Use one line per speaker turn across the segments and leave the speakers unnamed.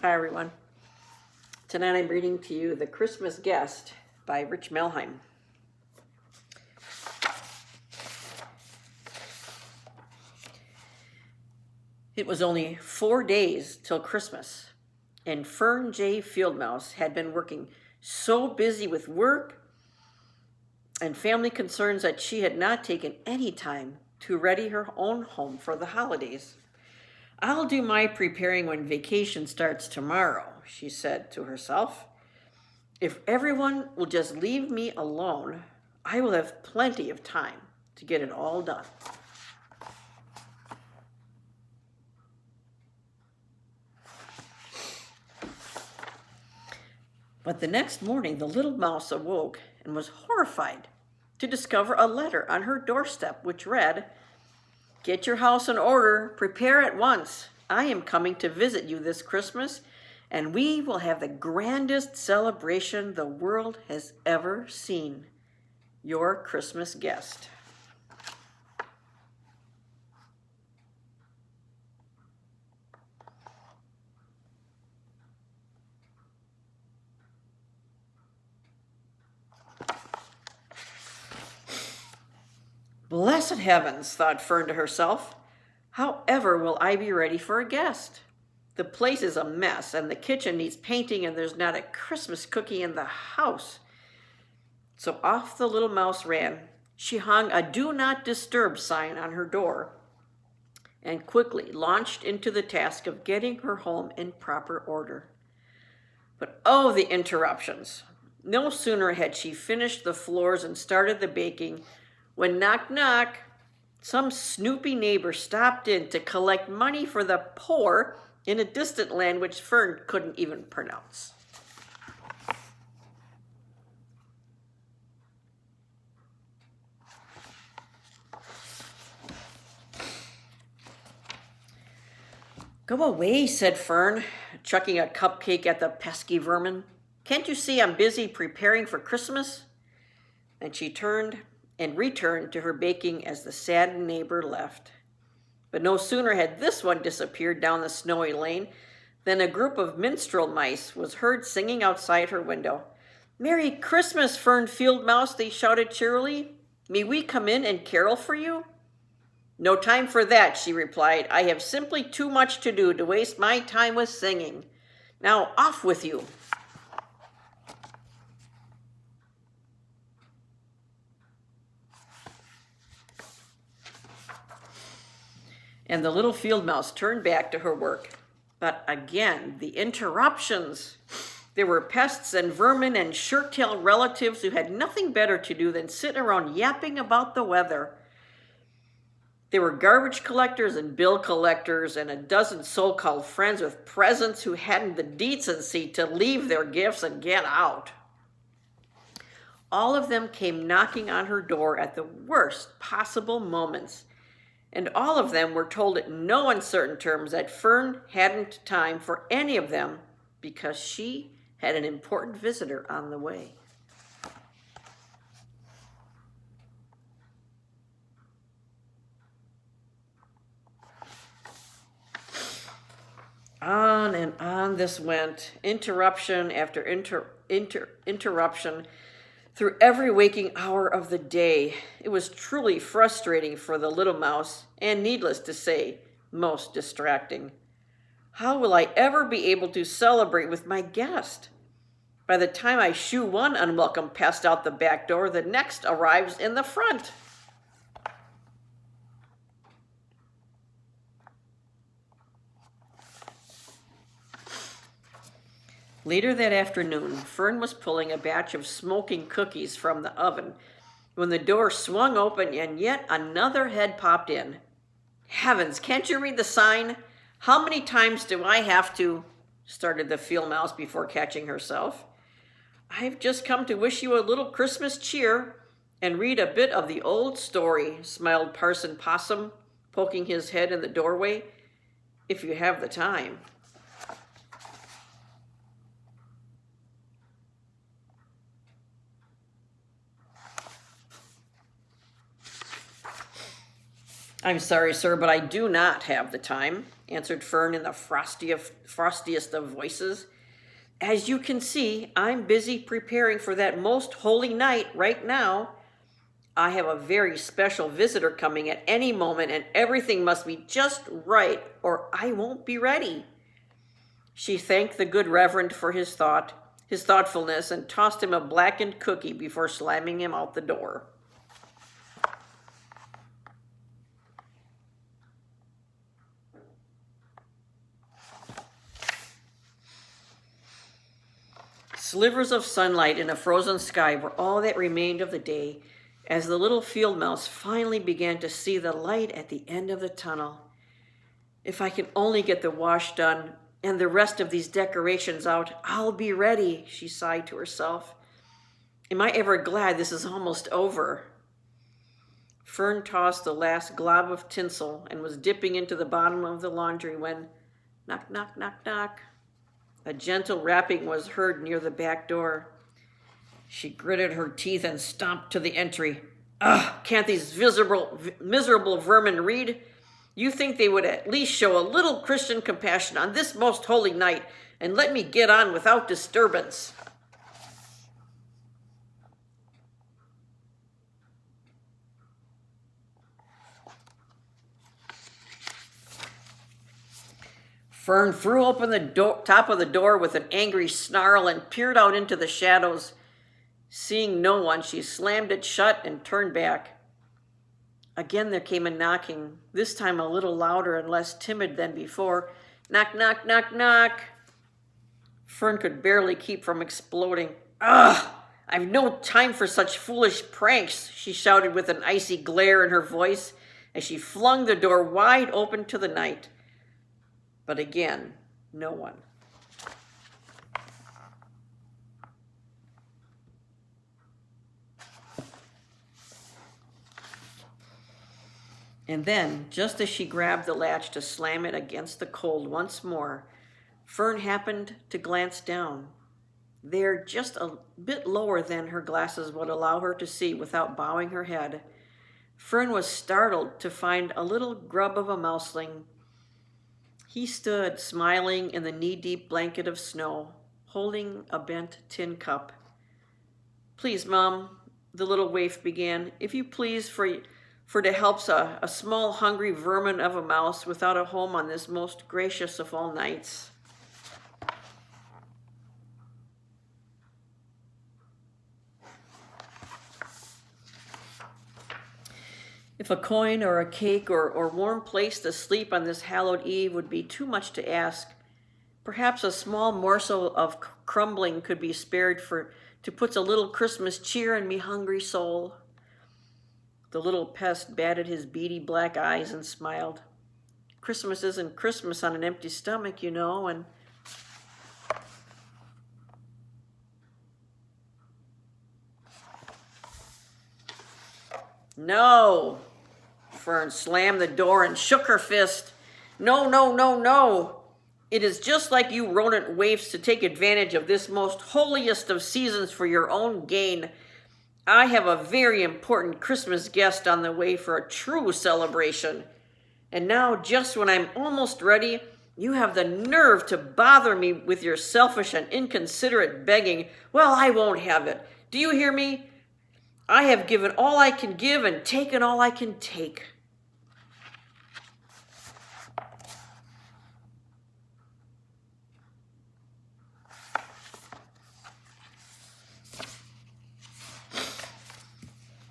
Hi, everyone. Tonight I'm reading to you The Christmas Guest by Melheim. It was only 4 days till Christmas, and Fern J. Fieldmouse had been working so busy with work and family concerns that she had not taken any time to ready her own home for the holidays. "I'll do my preparing when vacation starts tomorrow," she said to herself. "If everyone will just leave me alone, I will have plenty of time to get it all done." But the next morning, the little mouse awoke and was horrified to discover a letter on her doorstep which read, "Get your house in order, prepare at once. I am coming to visit you this Christmas, and we will have the grandest celebration the world has ever seen. Your Christmas guest." "Blessed heavens," thought Fern to herself. "How ever will I be ready for a guest? The place is a mess, and the kitchen needs painting, and there's not a Christmas cookie in the house." So off the little mouse ran. She hung a "Do Not Disturb" sign on her door and quickly launched into the task of getting her home in proper order. But oh, the interruptions! No sooner had she finished the floors and started the baking when knock, knock, some snoopy neighbor stopped in to collect money for the poor in a distant land which Fern couldn't even pronounce. "Go away," said Fern, chucking a cupcake at the pesky vermin. "Can't you see I'm busy preparing for Christmas?" And she turned and returned to her baking as the saddened neighbor left. But no sooner had this one disappeared down the snowy lane than a group of minstrel mice was heard singing outside her window. "Merry Christmas, Fern Fieldmouse," they shouted cheerily. "May we come in and carol for you?" "No time for that," she replied. "I have simply too much to do to waste my time with singing. Now off with you." And the little field mouse turned back to her work. But again, the interruptions. There were pests and vermin and shirt-tailed relatives who had nothing better to do than sit around yapping about the weather. There were garbage collectors and bill collectors and a dozen so-called friends with presents who hadn't the decency to leave their gifts and get out. All of them came knocking on her door at the worst possible moments, and all of them were told in no uncertain terms that Fern hadn't time for any of them because she had an important visitor on the way. On and on this went, interruption after interruption, through every waking hour of the day. It was truly frustrating for the little mouse, and needless to say, most distracting. How will I ever be able to celebrate with my guest? By the time I shoo one unwelcome pest out the back door, the next arrives in the front. Later that afternoon, Fern was pulling a batch of smoking cookies from the oven when the door swung open and yet another head popped in. "Heavens, can't you read the sign? How many times do I have to—" started the field mouse before catching herself. "I've just come to wish you a little Christmas cheer and read a bit of the old story," smiled Parson Possum, poking his head in the doorway, "if you have the time." I'm sorry, sir, but I do not have the time, answered Fern in the frostiest of voices. As you can see, I'm busy preparing for that most holy night right now. I have a very special visitor coming at any moment, and everything must be just right, or I won't be ready. She thanked the good Reverend for his thoughtfulness, and tossed him a blackened cookie before slamming him out the door. Slivers of sunlight in a frozen sky were all that remained of the day, as the little field mouse finally began to see the light at the end of the tunnel. If I can only get the wash done and the rest of these decorations out, I'll be ready, she sighed to herself. Am I ever glad this is almost over? Fern tossed the last glob of tinsel and was dipping into the bottom of the laundry when, knock, knock, knock, knock, a gentle rapping was heard near the back door. She gritted her teeth and stomped to the entry. Ugh, can't these miserable vermin read? You think they would at least show a little Christian compassion on this most holy night and let me get on without disturbance. Fern threw open the top of the door with an angry snarl and peered out into the shadows. Seeing no one, she slammed it shut and turned back. Again there came a knocking, this time a little louder and less timid than before. Knock, knock, knock, knock. Fern could barely keep from exploding. Ugh! I've no time for such foolish pranks, she shouted with an icy glare in her voice as she flung the door wide open to the night. But again, no one. And then, just as she grabbed the latch to slam it against the cold once more, Fern happened to glance down. There, just a bit lower than her glasses would allow her to see without bowing her head, Fern was startled to find a little grub of a mouseling. He stood smiling in the knee-deep blanket of snow, holding a bent tin cup. Please, Mom, the little waif began, if you please, for to help a small hungry vermin of a mouse without a home on this most gracious of all nights. If a coin or a cake or warm place to sleep on this hallowed eve would be too much to ask, perhaps a small morsel of crumbling could be spared to put a little Christmas cheer in me hungry soul. The little pest batted his beady black eyes and smiled. Christmas isn't Christmas on an empty stomach, you know, and No! Fern slammed the door and shook her fist. No, no, no, no! It is just like you rodent waifs to take advantage of this most holiest of seasons for your own gain. I have a very important Christmas guest on the way for a true celebration. And now, just when I'm almost ready, you have the nerve to bother me with your selfish and inconsiderate begging. Well, I won't have it. Do you hear me? I have given all I can give and taken all I can take.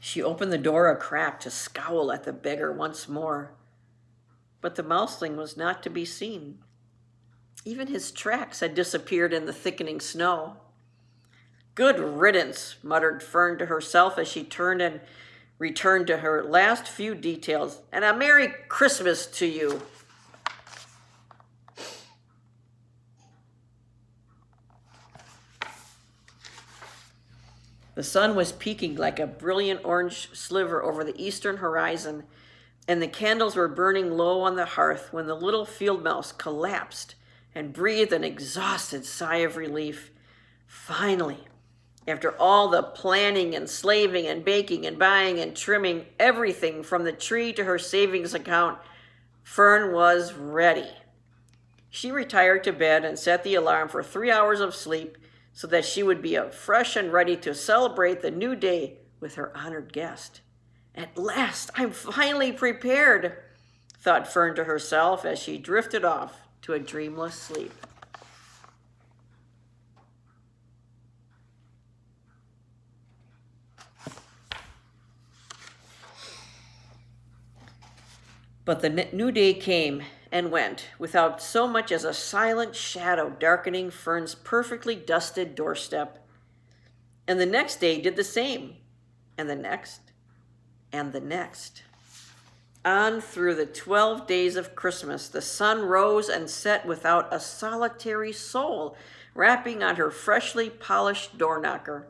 She opened the door a crack to scowl at the beggar once more. But the mouseling was not to be seen. Even his tracks had disappeared in the thickening snow. Good riddance, muttered Fern to herself as she turned and returned to her last few details. And a Merry Christmas to you. The sun was peeking like a brilliant orange sliver over the eastern horizon, and the candles were burning low on the hearth when the little field mouse collapsed and breathed an exhausted sigh of relief. Finally, After all the planning and slaving and baking and buying and trimming everything from the tree to her savings account, Fern was ready. She retired to bed and set the alarm for 3 hours of sleep so that she would be fresh and ready to celebrate the new day with her honored guest. At last, I'm finally prepared, thought Fern to herself as she drifted off to a dreamless sleep. But the new day came and went without so much as a silent shadow darkening Fern's perfectly dusted doorstep. And the next day did the same, and the next, and the next. On through the 12 days of Christmas, the sun rose and set without a solitary soul rapping on her freshly polished door knocker.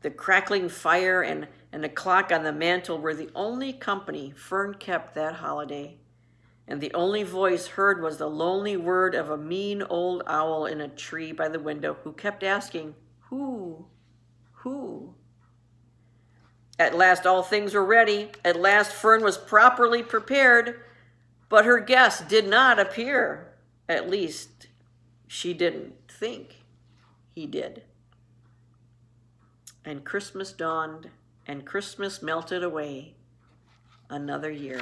The crackling fire and the clock on the mantel were the only company Fern kept that holiday. And the only voice heard was the lonely word of a mean old owl in a tree by the window who kept asking, "Who? Who?" At last all things were ready. At last Fern was properly prepared, but her guest did not appear. At least, she didn't think he did. And Christmas dawned, and Christmas melted away. Another year.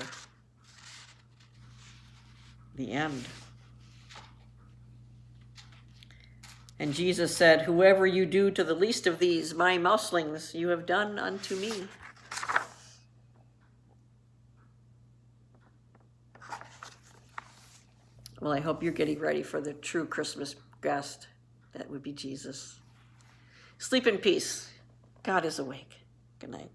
The end. And Jesus said, "Whoever you do to the least of these, my mouselings, you have done unto me." Well, I hope you're getting ready for the true Christmas guest. That would be Jesus. Sleep in peace. God is awake. Good night.